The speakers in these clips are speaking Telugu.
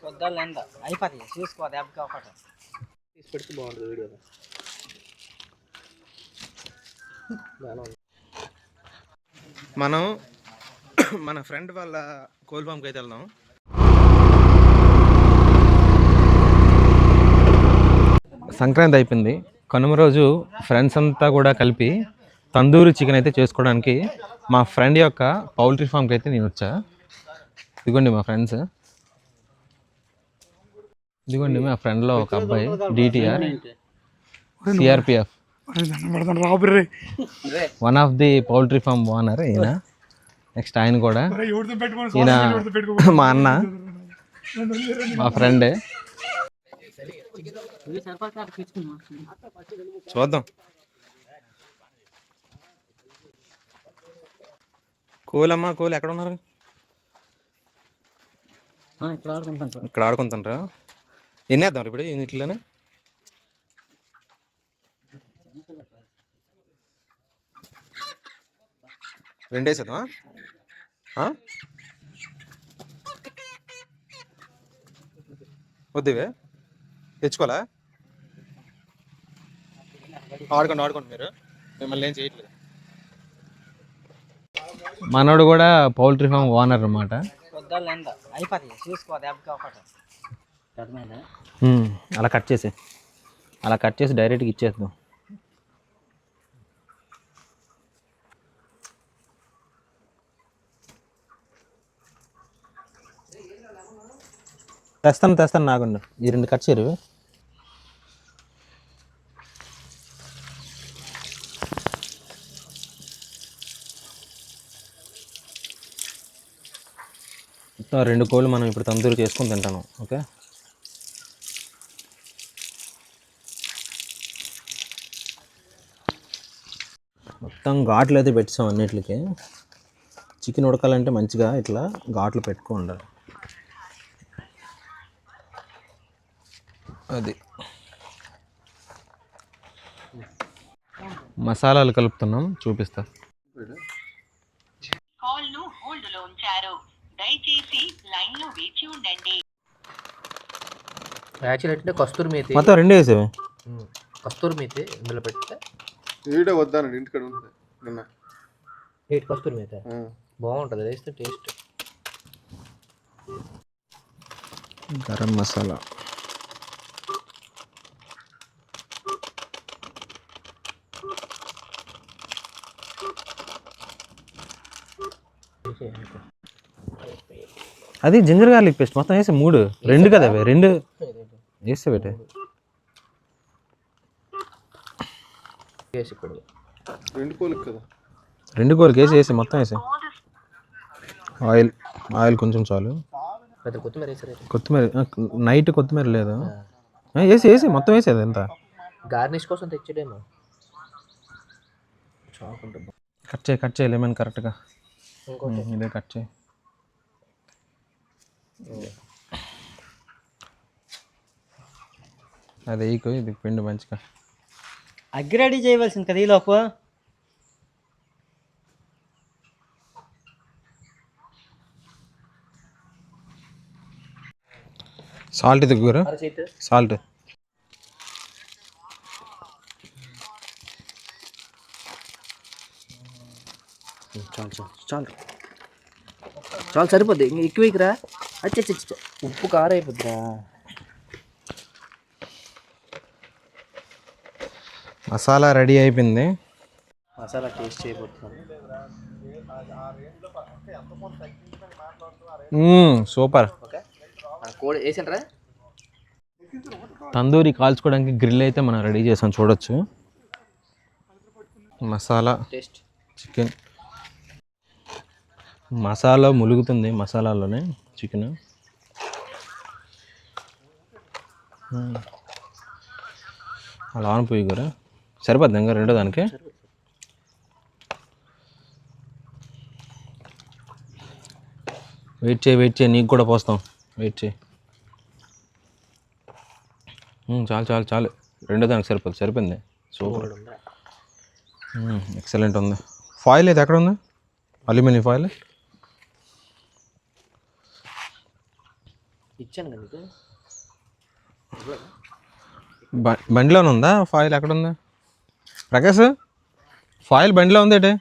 పొద్దున్న ఎంత అయిపోతుంది చూసుకో దెబ్బకి ఒకటి తీసి పెడితే బాగుంటుంది వీడియోలో. మనం మన ఫ్రెండ్ వాళ్ళ కోల్ ఫామ్కి అయితే వెళ్దాం. సంక్రాంతి అయిపోయింది, కనుమ రోజు ఫ్రెండ్స్ అంతా కూడా కలిపి తందూరి చికెన్ అయితే చేసుకోవడానికి మా ఫ్రెండ్ యొక్క పౌల్ట్రీ ఫామ్కి అయితే నేను వచ్చా. ఇదిగోండి మా ఫ్రెండ్స్, ఇదిగోండి మా ఫ్రెండ్లో ఒక అబ్బాయి DTR CRPF, one of the poultry farm owner ఈయన. నెక్స్ట్ ఆయన కూడా, ఈయన మా అన్న, మా ఫ్రెండే. చూద్దాం. కోలమ్మా, కోలు ఎక్కడ ఉన్నారు? ఇక్కడ ఆడుకుంటారా? ఎన్ని వేద్దాం ఇప్పుడు ఇట్లనే? రెండేసేద్దామా? వద్దువే తెచ్చుకోవాలా? ఆడుకోండి మీరు, మిమ్మల్ని ఏం చేయట్లేదు. మనోడు కూడా పౌల్ట్రీ ఫామ్ ఓనర్ అన్నమాట. పొద్దున్న ఎంత అయిపోతుంది చూసుకో దెబ్బకి ఒకటి అలా కట్ చేసి డైరెక్ట్గా ఇచ్చేద్దాం. తెస్తాను నాగుండు. ఈ రెండు కట్ చేయరు. రెండు కోళ్ళు మనం ఇప్పుడు తందూరి చేసుకొని తింటాను. ఓకే, మొత్తం ఘాట్లు అయితే పెట్టాం అన్నిటికి. చికెన్ ఉడకాలంటే మంచిగా ఇట్లా ఘాట్లు పెట్టుకోండి. అది మసాలాలు కలుపుతున్నాం, చూపిస్తా. యాక్చువల్ అంటే కస్తూరి మేతి మొత్తం రెండు వేసేవి. కస్తూరి మేతి ఇందులో పెడితే వీడియో వద్దానండి, ఇంటికాడ ఉంటుంది నిన్న. కస్తూరి మేత బాగుంటుంది, వేస్తే టేస్ట్. గరం మసాలా, అది జింజర్ గార్లిక్ పేస్ట్ మొత్తం వేసి రెండు కదా అవి, రెండు వేస్తే పెట్టే. రెండు కోళ్ళకి వేసి మొత్తం వేసి. ఆయిల్ కొంచెం చాలు. కొత్తిమీర నైట్ కొత్తిమీర లేదు, వేసి మొత్తం వేసేది ఎంత. గార్నిష్ కోసం తెచ్చేదేమో. కట్ చేయి లెమన్ కరెక్ట్గా. ఇదే కట్ చేయి. అది వేయకు, ఇది పిండి మంచిగా. అగ్గి రెడీ చేయవలసింది కదా ఈలోపు. సాల్ట్ దగ్గర సాల్ట్ చాలు సరిపోద్ది, ఇంక ఎక్కువ ఎక్కరా. ఉప్పు కారం అయిపోద్దిరా. మసాలా రెడీ అయిపోయింది. మసాలా టేస్ట్ చేయబోతున్నాం. సూపర్. కోడి వేసిండ్రా. తందూరి కాల్చుకోవడానికి గ్రిల్ అయితే మనం రెడీ చేసాం, చూడొచ్చు. మసాలా టేస్ట్ చికెన్ మసాలా ములుగుతుంది, మసాలాలోనే చికెన్. అలా ఆనిపోయి కూడా సరిపోద్ది, ఇంకా రెండో దానికి. వెయిట్ చేయి, నీకు కూడా పోస్తాం. వెయిట్ చేయి. చాలు. రెండో దానికి సరిపోయింది. సూపర్, ఎక్సలెంట్ ఉంది. ఫాయిల్ అయితే ఎక్కడ ఉంది? Aluminium foil. ఇచ్చాను కదా నీకు. బండిలోనే ఉందా ఫాయిల్? ఎక్కడ ఉంది ప్రకాష్? ఫాయిల్ బండిలో ఉంది ఏంటి?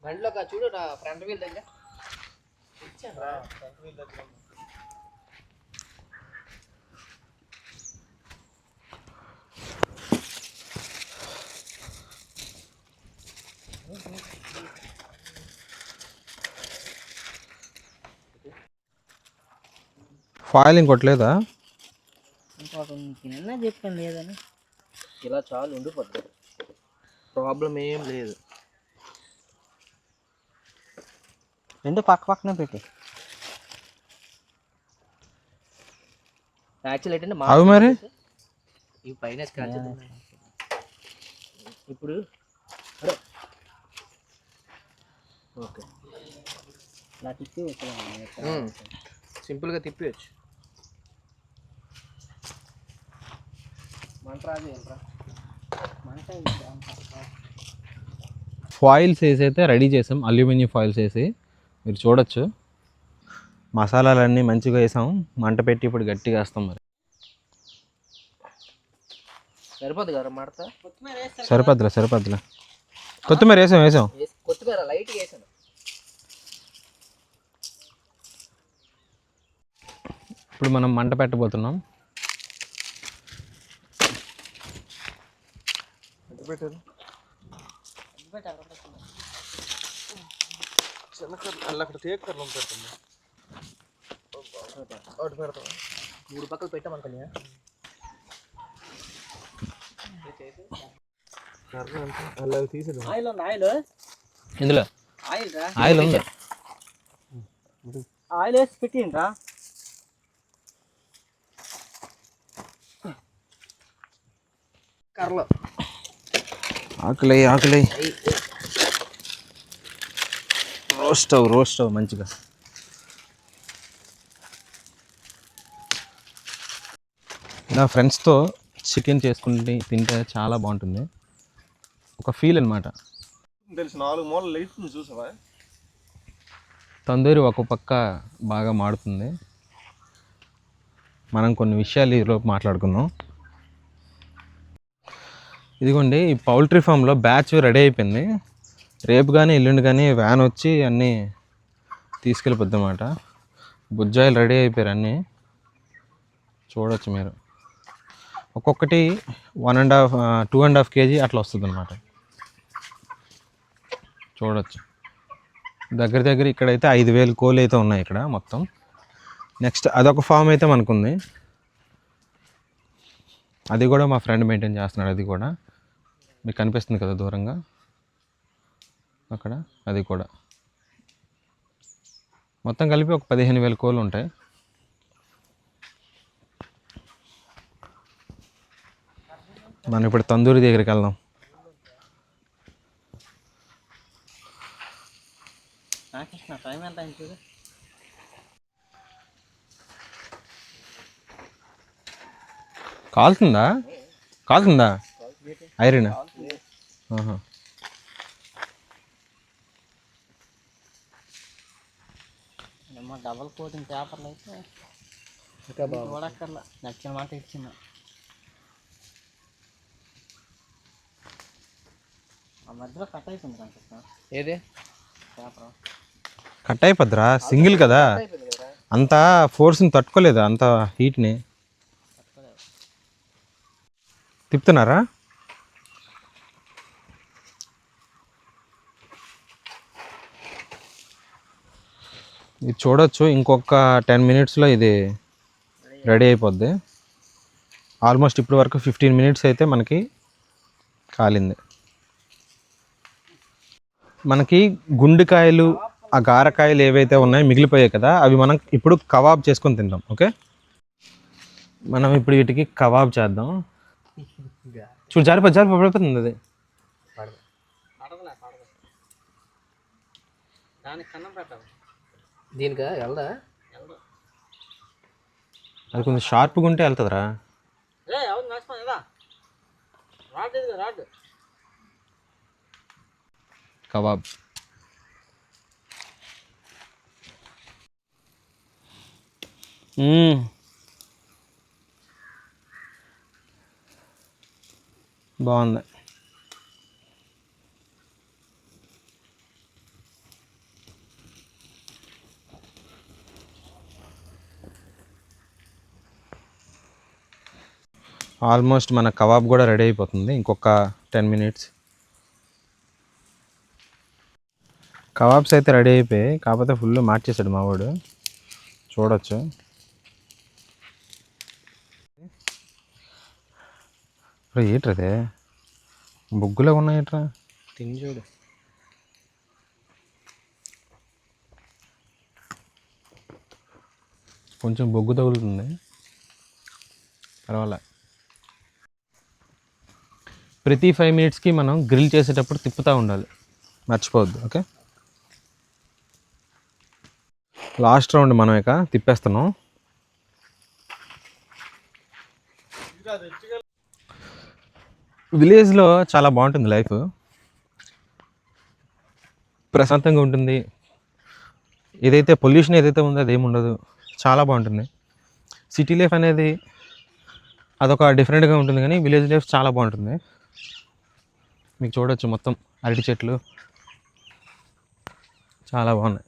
బండిలో చూడు నా ఫ్రంట్ వీల్ దగ్గర ఇచ్చాను రా. ఫాయిల్ ఇంకోట్లేదా? ఇంకోటి నిన్న చెప్పాను లేదని. ఇలా చాలు ఉండిపోద్ది, ప్రాబ్లం ఏం లేదు. రెండు పక్క పక్కనే పెట్టి యాక్చువల్ ఏంటంటే అవి మరి ఈ పైన స్క్రాచ్ ఇప్పుడు. ఓకే, ఇలా తిప్పి సింపుల్గా తిప్పవచ్చు. మంట రాదు ఏంట్రా, మంట ఫాయిల్స్ వేసి అయితే రెడీ చేసాం, అల్యూమినియం ఫాయిల్స్ వేసి. మీరు చూడొచ్చు మసాలాలన్నీ మంచిగా వేసాం. మంట పెట్టి ఇప్పుడు గట్టిగా వేస్తాం. మరి సరిపోద్ది కదా మడత? సరిపోద్దులే. కొత్తిమీర వేసాం. కొత్తిమీర లైట్గా వేసాను. ఇప్పుడు మనం మంట పెట్టబోతున్నాం. మూడు పక్కలు పెట్టామనుకోండి. ఆయిల్ ఉంది, ఆయిల్ ఇందులో ఆయిల్ రా, ఆయిల్ ఉంది. ఆయిల్ వేసి పెట్టిండ్రా. కర్రలో ఆకులై రోస్ట్ అవ్వు మంచిగా. నా ఫ్రెండ్స్తో చికెన్ చేసుకుంటే తింటే చాలా బాగుంటుంది. ఒక ఫీల్ అనమాట. తెలుసు 4 మూలలు లేస్తుంది చూసావా? తందూరి ఒక పక్క బాగా మాడుతుంది. మనం కొన్ని విషయాలు ఈరోజు మాట్లాడుకుందాం. ఇదిగోండి, ఈ పౌల్ట్రీ ఫామ్లో బ్యాచ్ రెడీ అయిపోయింది. రేపు కానీ ఎల్లుండి కానీ వ్యాన్ వచ్చి అన్నీ తీసుకెళ్ళిపోద్ది అన్నమాట. బుజ్జాయిలు రెడీ అయిపోయారు అన్నీ. చూడవచ్చు మీరు. ఒక్కొక్కటి 2.5 kg అట్లా వస్తుంది అన్నమాట. చూడవచ్చు. దగ్గర ఇక్కడైతే 5,000 కోళ్ళు అయితే ఉన్నాయి ఇక్కడ మొత్తం. నెక్స్ట్ అదొక ఫామ్ అయితే మనకుంది. అది కూడా మా ఫ్రెండ్ మెయింటైన్ చేస్తున్నాడు. అది కూడా మీకు కనిపిస్తుంది కదా దూరంగా అక్కడ. అది కూడా మొత్తం కలిపి ఒక 15,000 కోళ్ళు ఉంటాయి. మనం ఇప్పుడు తందూరి దగ్గరికి వెళ్దాం. టైం ఎంత అయింది చూడు. కాలుతుందా ఐరన్? డబల్ కోటింగ్ పేపర్లు అయితే చూడక్కర్లా, నచ్చిన మాట ఇచ్చిన. ఆ మధ్యలో కట్ అయిపోయింది కనిపిస్తా. ఏది పేపర్ కట్ అయిపోద్దిరా, సింగిల్ కదా, అంత ఫోర్స్ని తట్టుకోలేదు, అంత హీట్ని. తిప్పుతున్నారా? ఇది చూడొచ్చు. ఇంకొక 10 minutesలో ఇది రెడీ అయిపోద్ది. ఆల్మోస్ట్ ఇప్పటి వరకు 15 minutes అయితే మనకి కాలింది. మనకి గుండెకాయలు, ఆ గారకాయలు ఏవైతే ఉన్నాయో మిగిలిపోయాయి కదా, అవి మనం ఇప్పుడు కబాబ్ చేసుకొని తిందాం. ఓకే, మనం ఇప్పుడు వీటికి కబాబ్ చేద్దాం. చూడు పడిపోతుంది అది. దానికి కన్నం పెట్టాలి. దీనికా వెళ్దా? అది కొంచెం షార్ప్గా ఉంటే వెళ్తుందిరా. రాడ్ కబాబ్ బాగుంది. ఆల్మోస్ట్ మన కబాబ్ కూడా రెడీ అయిపోతుంది. ఇంకొక 10 minutes. కబాబ్స్ అయితే రెడీ అయిపోయాయి, కాకపోతే ఫుల్ మార్చేసాడు మా వాడు. చూడొచ్చు. ఏట్రదే బొగ్గులో ఉన్నాయట్రా, తిని చూడు. కొంచెం బొగ్గు తగులుతుంది, పర్వాలే. ప్రతి 5 minutesకి మనం గ్రిల్ చేసేటప్పుడు తిప్పుతూ ఉండాలి, మర్చిపోవద్దు. ఓకే, లాస్ట్ రౌండ్ మనం ఇక తిప్పేస్తున్నాం. విలేజ్లో చాలా బాగుంటుంది లైఫ్, ప్రశాంతంగా ఉంటుంది. ఏదైతే పొల్యూషన్ ఏదైతే ఉందో అదేమి ఉండదు, చాలా బాగుంటుంది. సిటీ లైఫ్ అనేది అదొక డిఫరెంట్గా ఉంటుంది, కానీ విలేజ్ లైఫ్ చాలా బాగుంటుంది. మీకు చూడొచ్చు మొత్తం అరటి చెట్లు చాలా బాగున్నాయి.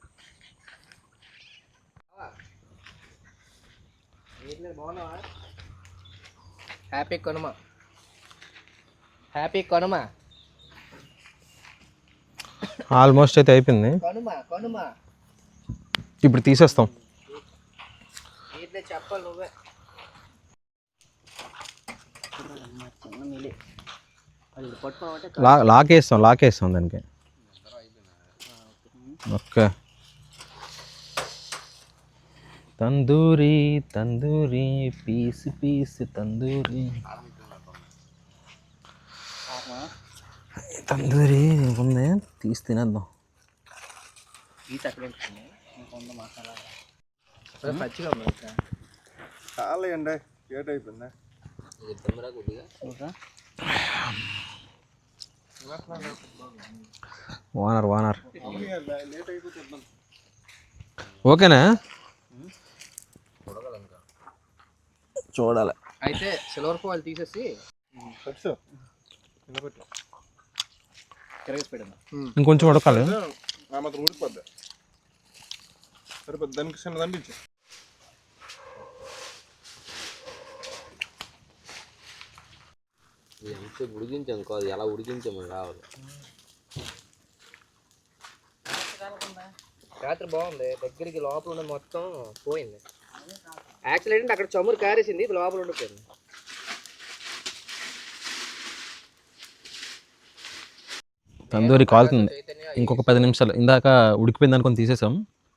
Happy Kanuma, happy Kanuma. Almost అయితే అయిపోయింది, కనుమ కనుమ. ఇప్పుడు తీసేస్తాం. ఇట్లా చెప్పాలి నువ్వే. లాకేస్తాం దానికి. Okay, tandoori tandoori piece piece tandoori tandoori ఉంది, తీసి తినేద్దాం. పచ్చిగా చాలా అండి, లేట్ అయిపోయింది. వానర్ లేట్ అయిపోతే ఓకేనా, చూడాలి. అయితే సిల్వర్ ఫాయిల్ తీసేసి తిరగేసి పెడదాం. ఇంకొంచెం ఉడకాలి. మాత్రం ఊడిపోద్ది, సరిపోద్ది. దానికి చిన్న దండించి ఎంత ఉడికించాం కాదు, ఎలా ఉడికించాము కావాలి. రాత్రి బాగుంది, దగ్గరికి లోపల ఉన్న మొత్తం పోయింది. యాక్చువల్ ఏంటంటే అక్కడ చమురు కారేసింది, ఇది లోపల ఉండిపోయింది. తందూరి కాలుతుంది, ఇంకొక 10 నిమిషాలు. ఇందాక ఉడికిపోయింది అనుకొని తీసేసాం,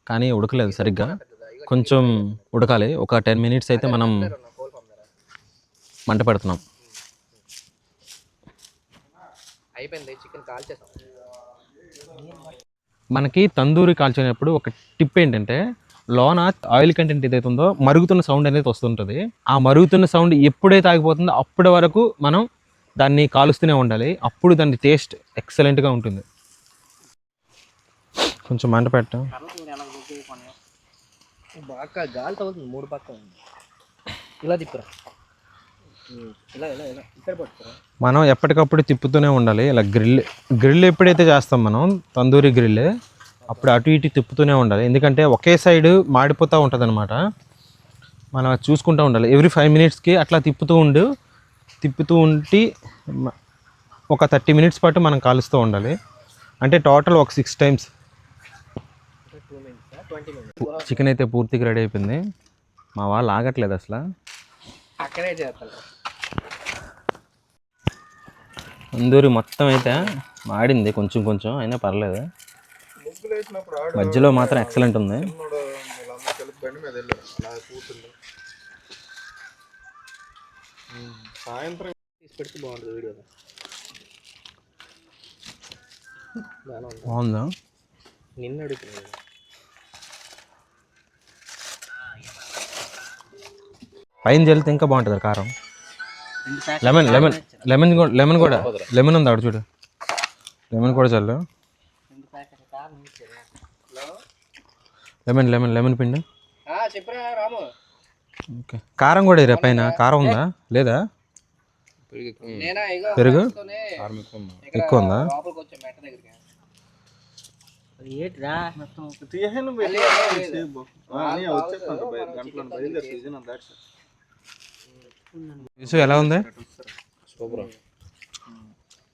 కానీ ఉడకలేదు సరిగ్గా, కొంచెం ఉడకాలి. ఒక 10 minutes అయితే మనం మంట పెడుతున్నాం. అయిపోయింది, చికెన్ కాల్చేసాం. మనకి తందూరి కాల్చేటప్పుడు ఒక టిప్ ఏంటంటే, లోన ఆయిల్ కంటెంట్ ఏదైతే ఉందో మరుగుతున్న సౌండ్ అనేది వస్తుంటుంది. ఆ మరుగుతున్న సౌండ్ ఎప్పుడైతే ఆగిపోతుందో అప్పటి వరకు మనం దాన్ని కాలుస్తూనే ఉండాలి, అప్పుడు దాని టేస్ట్ ఎక్సలెంట్గా ఉంటుంది. కొంచెం మంట పెట్టాం, బాగా గాలి తగులుతుంది 3 పక్క. ఇలా తిప్పురా, ఇలా ఇలా ఇలా ఇక్కడ పట్టుకురా. మనం ఎప్పటికప్పుడు తిప్పుతూనే ఉండాలి. ఇలా గ్రిల్ ఎప్పుడైతే చేస్తాం మనం తందూరి గ్రిల్, అప్పుడు అటు ఇటు తిప్పుతూనే ఉండాలి. ఎందుకంటే ఒకే సైడ్ మాడిపోతూ ఉంటుంది అనమాట. మనం చూసుకుంటూ ఉండాలి. ఎవ్రీ 5 minutesకి అట్లా తిప్పుతూ ఉండి ఒక 30 minutes పాటు మనం కాలుస్తూ ఉండాలి. అంటే టోటల్ ఒక 6 times. చికెన్ అయితే పూర్తిగా రెడీ అయిపోయింది. మా వాళ్ళు ఆగట్లేదు అసలు, అక్కడే చేస్తారు. తందూరి మొత్తం అయితే మాడింది, కొంచెం కొంచెం అయినా పర్లేదు. మధ్యలో మాత్రం ఎక్సలెంట్ ఉంది. సాయంత్రం తీసి పెడితే బాగుంటుంది వీడియో. బాగుందా? నిన్ను అడుగుతుంది. పైన చల్లితే ఇంకా బాగుంటుంది కారం. లెమన్ ఉంది ఆవిడ చూడు, లెమన్ కూడా చల్లు. లెమన్ పిండి. చెప్పరా రాము, ఓకే, కారం కూడా ఇరా పైన. కారం ఉందా లేదా? నేనా ఇగో పెరుగు తోనే ఎక్కువ ఉందా? లోపలికి వచ్చే మెట్ట దగ్గరికి ఏట్రా మొత్తం తీయను వచ్చేస్తాను గంటలో బయలుదేరి సీజన్ అంతా యేసు ఎలా ఉంది? సూపర్.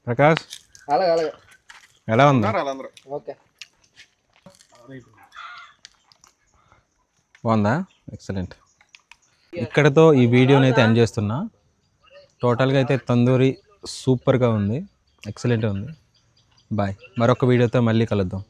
ప్రకాష్ అలాగే అలాగే ఎలా ఉంది? వాళ్ళందరూ ఓకే బాగుందా? ఎక్సలెంట్. ఇక్కడతో ఈ వీడియోని అయితే ఎండ్ చేస్తున్నా. టోటల్గా అయితే తందూరి సూపర్గా ఉంది, ఎక్సలెంట్గా ఉంది. బాయ్. మరొక వీడియోతో మళ్ళీ కలుద్దాం.